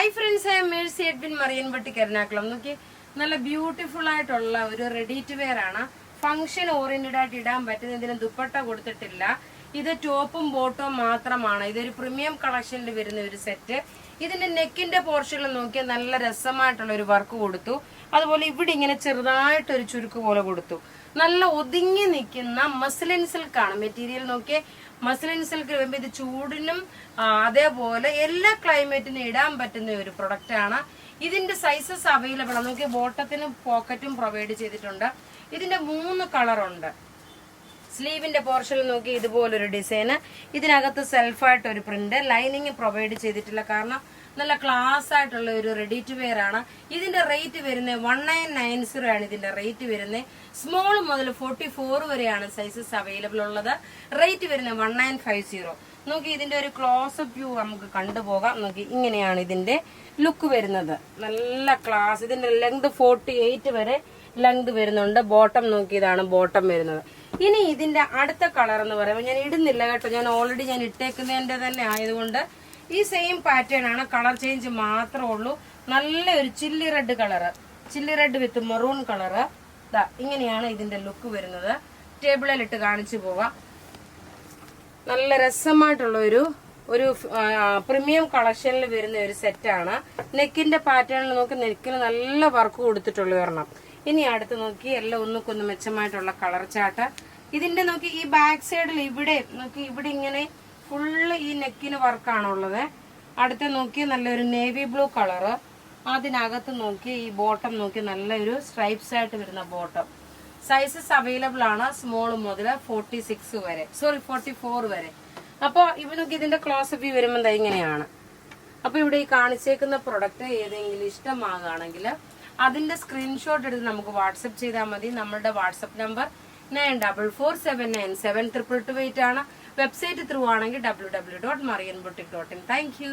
Hi friends, I am Mercy Edwin Mariyanpatti Ernakulam. നോക്കി, നല്ല beautiful ആയിട്ടുള്ള ഒരു റെഡി ടു വെയർ ആണ്. ഫംഗ്ഷൻ ഓറിയന്റഡ് ആയിട്ട് ഇടാൻ പറ്റുന്ന, ഇതിന് ദുപ്പട്ട കൊടുത്തിട്ടില്ല. ഇത് ടോപ്പും ബോട്ടവും മാത്രമാണ്. ഇതൊരു പ്രീമിയം കളക്ഷനിൽ വരുന്ന ഒരു സെറ്റ്. ഇതിന്റെ നെക്കിന്റെ പോർഷനിൽ നോക്കിയാൽ നല്ല രസമായിട്ടുള്ള ഒരു വർക്ക് കൊടുത്തു. അതുപോലെ ഇവിടെ ഇങ്ങനെ ചെറുതായിട്ടൊരു ചുരുക്ക് പോലെ കൊടുത്തു. നല്ല ഒതുങ്ങി നിൽക്കുന്ന മസ്ലിൻ സിൽക്കാണ് മെറ്റീരിയൽ. നോക്കിയേ, മസ്ലിൻ സിൽക്ക് വരുമ്പോൾ ഇത് ചൂടിനും അതേപോലെ എല്ലാ ക്ലൈമറ്റിനും ഇടാൻ പറ്റുന്ന ഒരു പ്രൊഡക്റ്റ് ആണ്. ഇതിന്റെ സൈസസ് അവൈലബിൾ ആണ്. നോക്കിയാൽ ബോട്ടത്തിനും പോക്കറ്റും പ്രൊവൈഡ് ചെയ്തിട്ടുണ്ട്. ഇതിന്റെ 3 കളറുണ്ട്. സ്ലീവിന്റെ പോർഷനിൽ നോക്കി ഇതുപോലൊരു ഡിസൈന്. ഇതിനകത്ത് സെൽഫായിട്ട് ഒരു പ്രിന്റ്. ലൈനിങ് പ്രൊവൈഡ് ചെയ്തിട്ടില്ല, കാരണം നല്ല ക്ലാസ് ആയിട്ടുള്ള ഒരു റെഡി ടു വെയർ ആണ്. ഇതിന്റെ റേറ്റ് വരുന്നത് 1990 ആണ്. ഇതിന്റെ റേറ്റ് വരുന്നത് സ്മോൾ മുതൽ 44 വരെയാണ് സൈസസ് അവൈലബിൾ ഉള്ളത്. റേറ്റ് വരുന്നത് 1950. നോക്കി, ഇതിന്റെ ഒരു ക്ലോസപ്പ് വ്യൂ നമുക്ക് കണ്ടുപോകാം. നോക്കി, ഇങ്ങനെയാണ് ഇതിന്റെ ലുക്ക് വരുന്നത്. നല്ല ക്ലാസ്. ഇതിന്റെ ലെങ്ത് 48 വരെ ലെങ്ത് വരുന്നുണ്ട്. ബോട്ടം നോക്കി, ഇതാണ് ബോട്ടം വരുന്നത്. ഇനി ഇതിന്റെ അടുത്ത കളർ എന്ന് പറയുമ്പോൾ ഞാൻ ഇടുന്നില്ല കേട്ടോ, ഞാൻ ഓൾറെഡി ഞാൻ ഇട്ടേക്കുന്നതിന്റെ തന്നെ ആയതുകൊണ്ട് ഈ സെയിം പാറ്റേൺ ആണ്, കളർ ചേഞ്ച് മാത്രമേ ഉള്ളൂ. നല്ലൊരു chilli red colour, chilli read with maroon colour. ഇങ്ങനെയാണ് ഇതിന്റെ ലുക്ക് വരുന്നത്. ടേബിളിൽ ഇട്ട് കാണിച്ചു പോവാം. നല്ല രസമായിട്ടുള്ള ഒരു പ്രീമിയം കളക്ഷനിൽ വരുന്ന ഒരു സെറ്റാണ്. നെക്കിന്റെ പാറ്റേണിൽ നോക്കി, നെക്കിന് നല്ല വർക്ക് കൊടുത്തിട്ടുള്ള ഒരെണ്ണം. ഇനി അടുത്ത് നോക്കി, എല്ലാം ഒന്നുകൊന്ന് മെച്ചമായിട്ടുള്ള കളർ ചാട്ട്. ഇതിന്റെ നോക്കി, ഈ ബാക്ക് സൈഡിൽ ഇവിടെ നോക്കി, ഇവിടെ ഇങ്ങനെ ഫുള്ള് ഈ നെക്കിന് വർക്കാണുള്ളത്. അടുത്ത് നോക്കി, നല്ലൊരു നേവി ബ്ലൂ കളറ്. അതിനകത്ത് നോക്കി ഈ ബോട്ടം നോക്കി, നല്ലൊരു സ്ട്രൈപ്സ് ആയിട്ട് വരുന്ന ബോട്ടം. സൈസസ് അവൈലബിൾ ആണ് സ്മോൾ മുതൽ 44 വരെ. അപ്പോൾ ഇവ നോക്കി, ഇതിന്റെ ക്ലോസ് വ്യൂ വരുമ്പോൾ ഇങ്ങനെയാണ്. അപ്പൊ ഇവിടെ ഈ കാണിച്ചേക്കുന്ന പ്രൊഡക്റ്റ് ഏതെങ്കിലും ഇഷ്ടമാകുകയാണെങ്കിൽ അതിന്റെ സ്ക്രീൻഷോട്ട് എടുത്ത് നമുക്ക് വാട്സപ്പ് ചെയ്താൽ മതി. നമ്മളുടെ വാട്സപ്പ് നമ്പർ 9447972228 ആണ്. വെബ്സൈറ്റ് ത്രൂ ആണെങ്കിൽ www.marianboutique.in. Thank you.